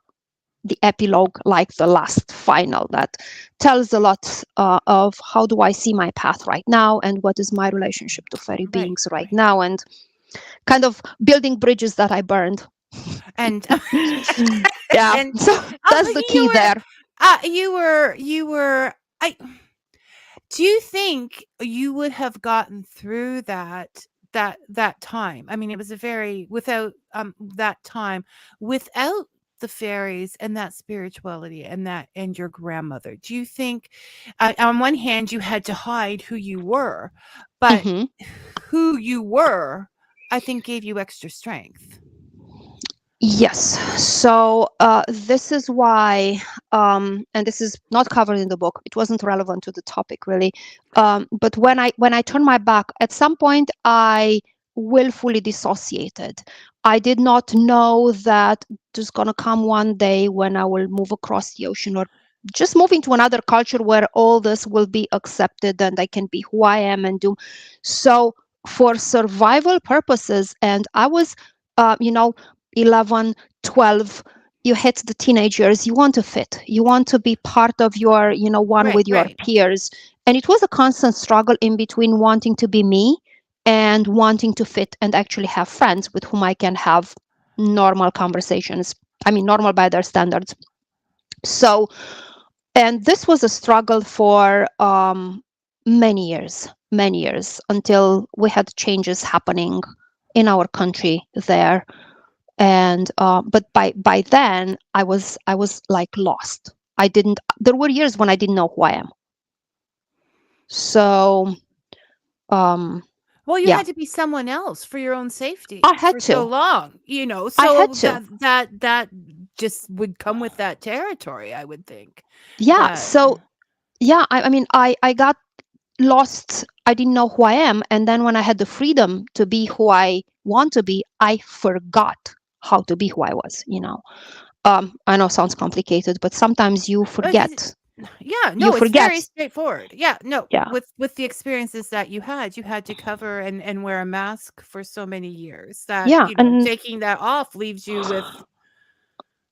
epilogue, like the last final, that tells a lot of how do I see my path right now, and what is my relationship to fairy Right. beings right Right. now, and kind of building bridges that I burned. And Yeah, and so that's the key there. you were I do you think you would have gotten through that time? I mean, it was a very without that time without the fairies and that spirituality and your grandmother. Do you think on one hand you had to hide who you were, but Hmm. who you were I think gave you extra strength. Yes. So this is why, and this is not covered in the book. It wasn't relevant to the topic really. But when I turned my back, at some point, I willfully dissociated. I did not know that there's gonna come one day when I will move across the ocean, or just move into another culture where all this will be accepted and I can be who I am and do. So for survival purposes, and I was, you know 11, 12, you hit the teenagers, you want to fit, you want to be part of your, one Right, with your right. peers. And it was a constant struggle in between wanting to be me and wanting to fit and actually have friends with whom I can have normal conversations. I mean, normal by their standards. So, and this was a struggle for many years until we had changes happening in our country there. And but by then I was like lost. There were years when I didn't know who I am. So Well, you yeah, had to be someone else for your own safety I had for so to. long, I so had to. that just would come with that territory, I would think. Yeah. That So yeah, I mean, I got lost. I didn't know who I am. And then when I had the freedom to be who I want to be, I forgot how to be who I was, I know it sounds complicated, but sometimes you forget. yeah, You no, it's forget. very straightforward. Yeah, no, Yeah. with the experiences that you had to cover and wear a mask for so many years that, Yeah. And taking that off leaves you with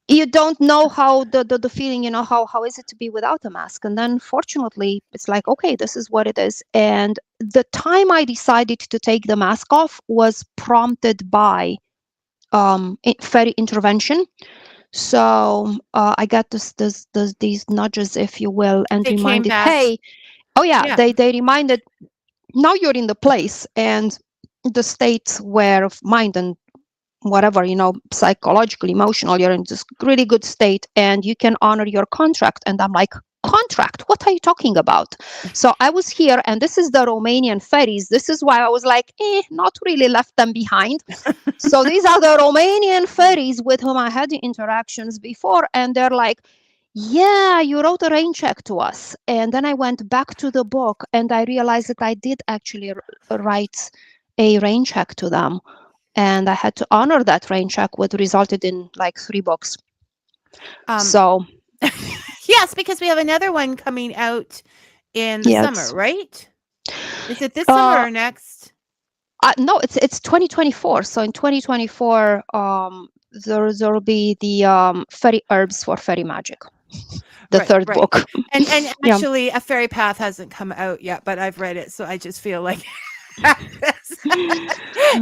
you don't know how the feeling, how is it to be without a mask. And then fortunately it's like, okay, this is what it is. And the time I decided to take the mask off was prompted by fairy intervention. So I got these nudges, if you will, and they came reminded, back. hey, oh yeah, Yeah. they reminded, now you're in the place and the state where of mind and whatever, psychological, emotional, you're in this really good state and you can honor your contract. And I'm like, contract, what are you talking about? So I was here, and this is the Romanian fairies. This is why I was like, not really left them behind. So these are the Romanian fairies with whom I had the interactions before, and they're like, yeah, you wrote a rain check to us. And then I went back to the book and I realized that I did actually write a rain check to them. And I had to honor that rain check, what resulted in like 3 books. So yes, because we have another one coming out in the summer, right? Is it this summer or next? No, it's 2024. So in 2024, there'll be the fairy herbs for fairy magic, the third book. And Yeah. actually, A Fairy Path hasn't come out yet, but I've read it, so I just feel like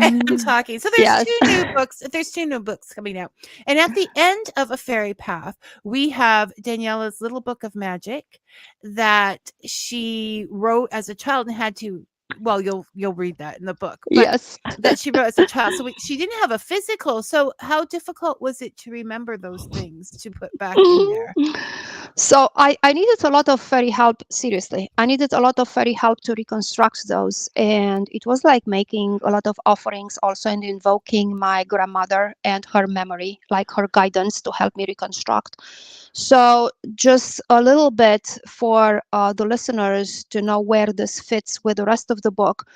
and I'm talking. So there's Yes. 2 new books. There's 2 new books coming out, and at the end of A Fairy Path, we have Daniela's little book of magic that she wrote as a child and had to. Well, you'll read that in the book. But Yes. that she wrote as a child. So she didn't have a physical. So how difficult was it to remember those things to put back in there? So I needed a lot of fairy help. Seriously, I needed a lot of fairy help to reconstruct those. And it was like making a lot of offerings also, and invoking my grandmother and her memory, like her guidance to help me reconstruct. So just a little bit for the listeners to know where this fits with the rest of the book.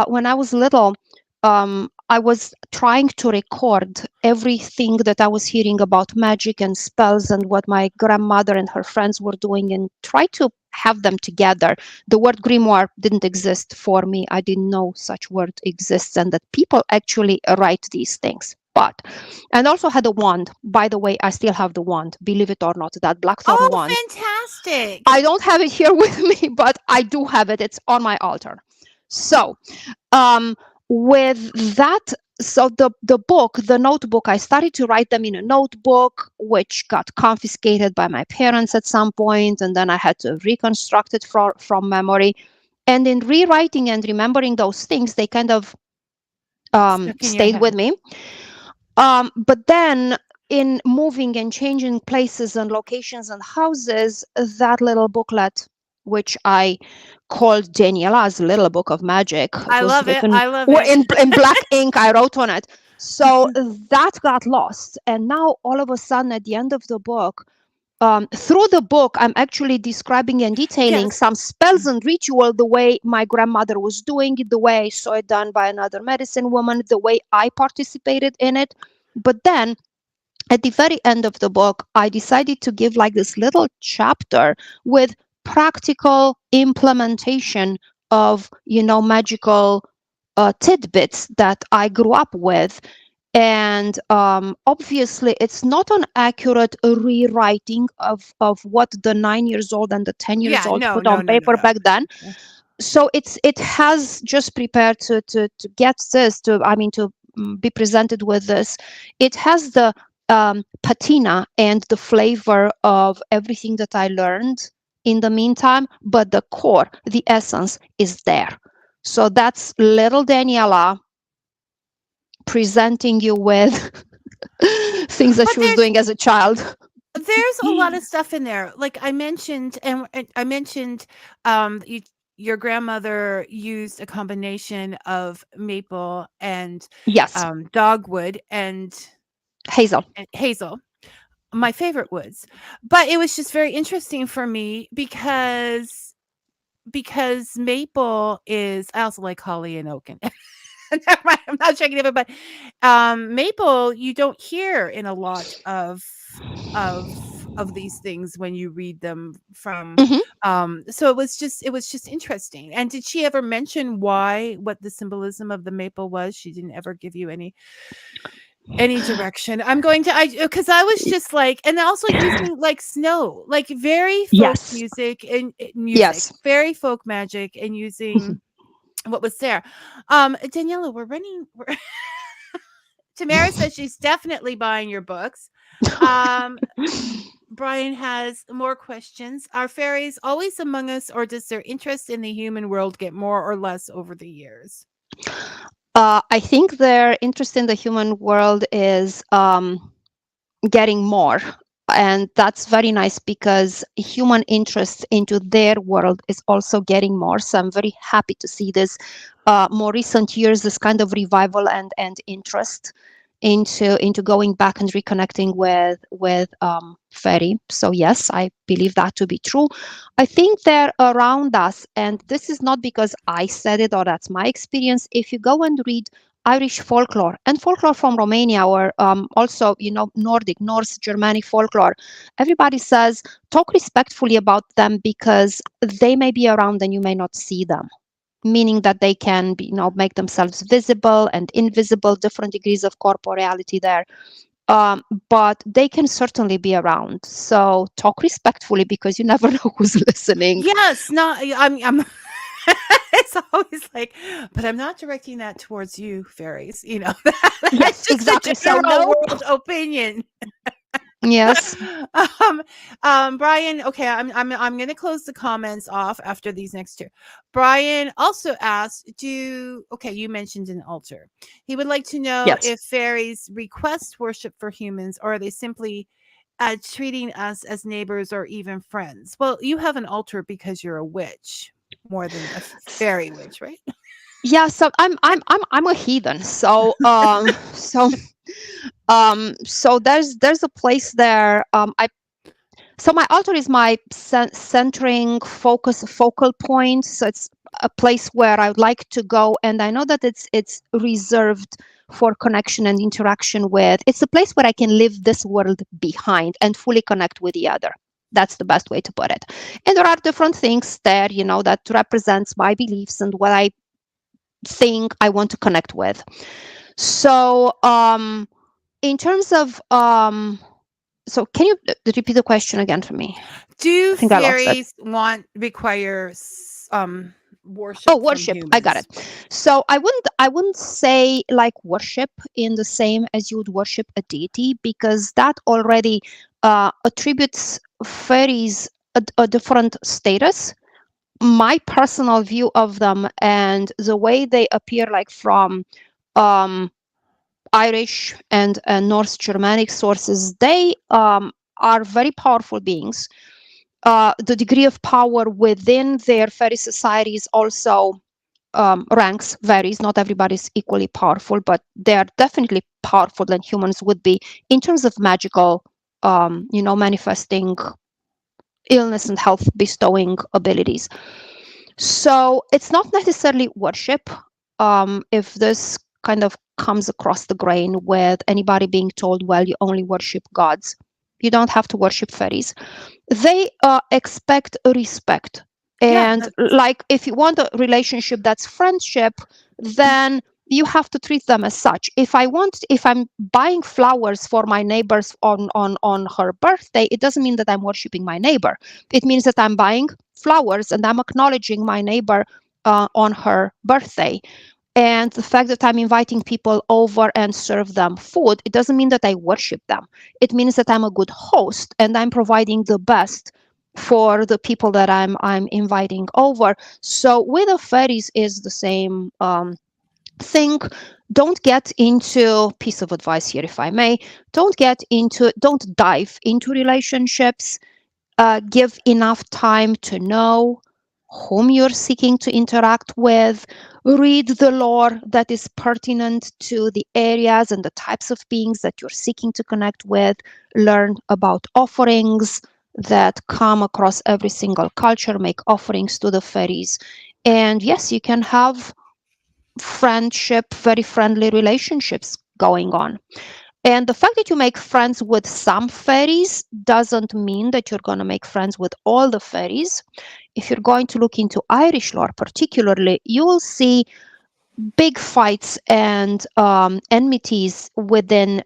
When I was little, I was trying to record everything that I was hearing about magic and spells and what my grandmother and her friends were doing, and try to have them together. The word grimoire didn't exist for me. I didn't know such word exists and that people actually write these things. And also had a wand. By the way, I still have the wand, believe it or not, that blackthorn wand. Fantastic. I don't have it here with me, but I do have it. It's on my altar. So with that, so the book, the notebook, I started to write them in a notebook, which got confiscated by my parents at some point, and then I had to reconstruct it from memory. And in rewriting and remembering those things, they kind of stayed with me. But then in moving and changing places and locations and houses, that little booklet, which I called Daniela's Little Book of Magic. I love it. I love it. In black ink, I wrote on it. So that got lost. And now all of a sudden at the end of the book, through the book, I'm actually describing and detailing some spells and ritual, the way my grandmother was doing it, the way I saw it done by another medicine woman, the way I participated in it. But then at the very end of the book, I decided to give like this little chapter with practical implementation of, magical tidbits that I grew up with. And obviously, it's not an accurate rewriting of what the 9 years old and the 10 years Yeah, old no, put no, on no, no, paper no. back then. So it has just prepared to get this to be presented with this. It has the patina and the flavor of everything that I learned in the meantime, but the core, the essence is there. So that's little Daniela presenting you with things that But she was doing as a child. there's a lot of stuff in there. Like I mentioned, and I mentioned, you, your grandmother used a combination of maple and Yes, dogwood and Hazel. hazel, my favorite woods. But it was just very interesting for me because maple is, I also like holly and oak. And never mind, I'm not checking it, but maple you don't hear in a lot of of these things when you read them from. Mhm. So it was just interesting. And did she ever mention why, what the symbolism of the maple was? She didn't ever give you any direction. I'm going to, I because I was just like, and also using like snow, like very folk Yes, music and music, yes. very folk magic, and using what was there. Daniela, we're Tamara says she's definitely buying your books. Um, Brian has more questions. Are fairies always among us, or does their interest in the human world get more or less over the years? I think their interest in the human world is getting more. And that's very nice because human interest into their world is also getting more. So I'm very happy to see this more recent years, this kind of revival and interest into going back and reconnecting with fairy. So yes, I believe that to be true. I think they're around us, and this is not because I said it or that's my experience. If you go and read Irish folklore and folklore from Romania, or also, Nordic, Norse, Germanic folklore, everybody says talk respectfully about them because they may be around and you may not see them. Meaning that they can be, make themselves visible and invisible, different degrees of corporeality there. But they can certainly be around. So talk respectfully because you never know who's listening. Yes, not I'm it's always like, but I'm not directing that towards you, fairies. Yes, That's just a exactly. So general no. world opinion. Yes. um, Brian, okay, I'm gonna close the comments off after these next two. Brian also asked, okay, you mentioned an altar. He would like to know Yes. if fairies request worship for humans, or are they simply treating us as neighbors or even friends? Well, you have an altar because you're a witch more than a fairy witch, right? Yeah. So I'm a heathen. So there's a place there. So my altar is my centering focal point. So it's a place where I would like to go, and I know that it's reserved for connection and interaction with. It's a place where I can leave this world behind and fully connect with the other. That's the best way to put it. And there are different things there, that represents my beliefs and what I think I want to connect with. So in terms of so can you repeat the question again for me? Do I think I lost it. fairies require Oh, worship from worship. I got humans? it. So I wouldn't say like worship in the same as you would worship a deity, because that already attributes fairies a different status. My personal view of them and the way they appear, like from um, Irish and Norse Germanic sources, they are very powerful beings. The degree of power within their fairy societies also ranks varies. Not everybody is equally powerful, but they are definitely powerful than humans would be in terms of magical, manifesting illness and health bestowing abilities. So it's not necessarily worship. If this kind of comes across the grain with anybody being told, well, you only worship gods, you don't have to worship fairies. They expect respect. Yeah, And like if you want a relationship that's friendship, then you have to treat them as such. If I'm buying flowers for my neighbors on her birthday, it doesn't mean that I'm worshiping my neighbor. It means that I'm buying flowers and I'm acknowledging my neighbor on her birthday. And the fact that I'm inviting people over and serve them food, it doesn't mean that I worship them. It means that I'm a good host and I'm providing the best for the people that I'm inviting over. So with the fairies is the same thing. Don't get into, piece of advice here if I may, don't dive into relationships. Give enough time to know whom you're seeking to interact with. Read the lore that is pertinent to the areas and the types of beings that you're seeking to connect with. Learn about offerings that come across every single culture. Make offerings to the fairies. And yes, you can have friendship, very friendly relationships going on. And the fact that you make friends with some fairies doesn't mean that you're going to make friends with all the fairies. If you're going to look into Irish lore particularly, you will see big fights and enmities within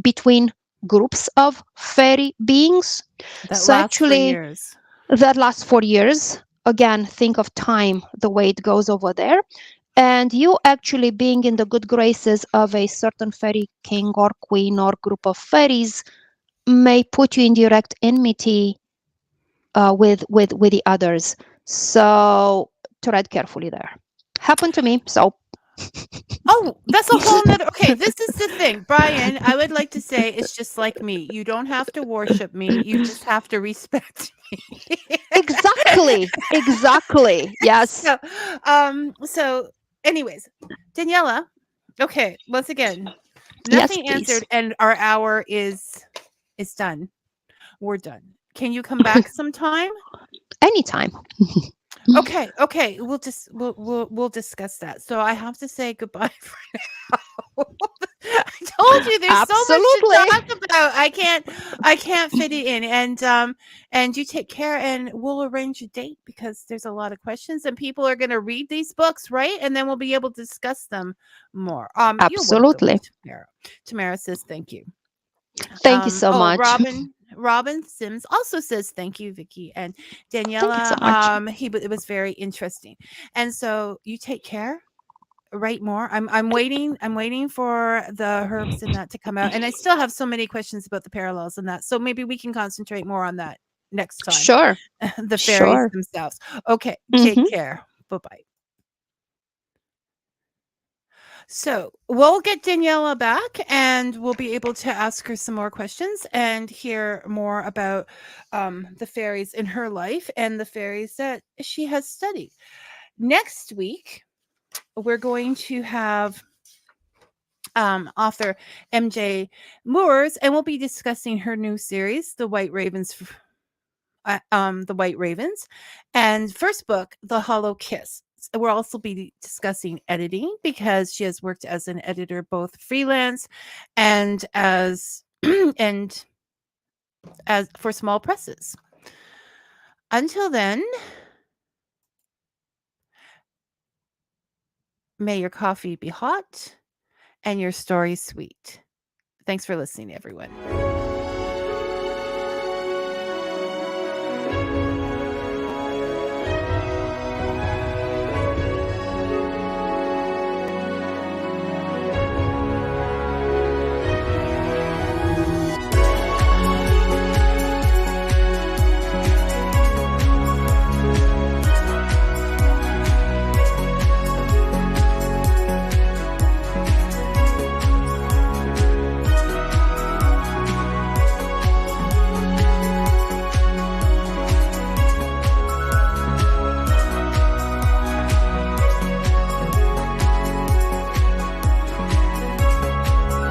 between groups of fairy beings. That So lasts for actually, years. that lasts for years. Again, think of time, the way it goes over there. And you actually being in the good graces of a certain fairy king or queen or group of fairies may put you in direct enmity with the others. So tread carefully there. Happened to me. So Oh, that's a whole nother. Okay, this is the thing, Brian. I would like to say it's just like me. You don't have to worship me. You just have to respect me. exactly. Yes. So, anyways, Daniela. Okay, once again, Yes, nothing please. answered, and our hour is done. We're done. Can you come back sometime? Anytime. Okay. We'll discuss that. So I have to say goodbye for now. I told you there's so much to Absolutely. talk about. I can't fit it in. And you take care, and we'll arrange a date because there's a lot of questions and people are gonna read these books, right? And then we'll be able to discuss them more. You're welcome, Absolutely. Tamara. Tamara says thank you. Thank you so much. Robin Sims also says thank you, Vicky and Thank you so Daniela. much. It was very interesting. And so you take care. Write more. I'm waiting for the herbs and that to come out. And I still have so many questions about the parallels and that. So maybe we can concentrate more on that next time. Sure. The fairies Sure. themselves. Okay, take Hmm. care. Bye-bye. So we'll get Daniela back and we'll be able to ask her some more questions and hear more about the fairies in her life and the fairies that she has studied. Next week, we're going to have author MJ Moores, and we'll be discussing her new series, The White Ravens. The White Ravens, and first book, The Hollow Kiss. We'll also be discussing editing because she has worked as an editor both freelance and as and as for small presses. Until then, may your coffee be hot and your story sweet. Thanks for listening, everyone.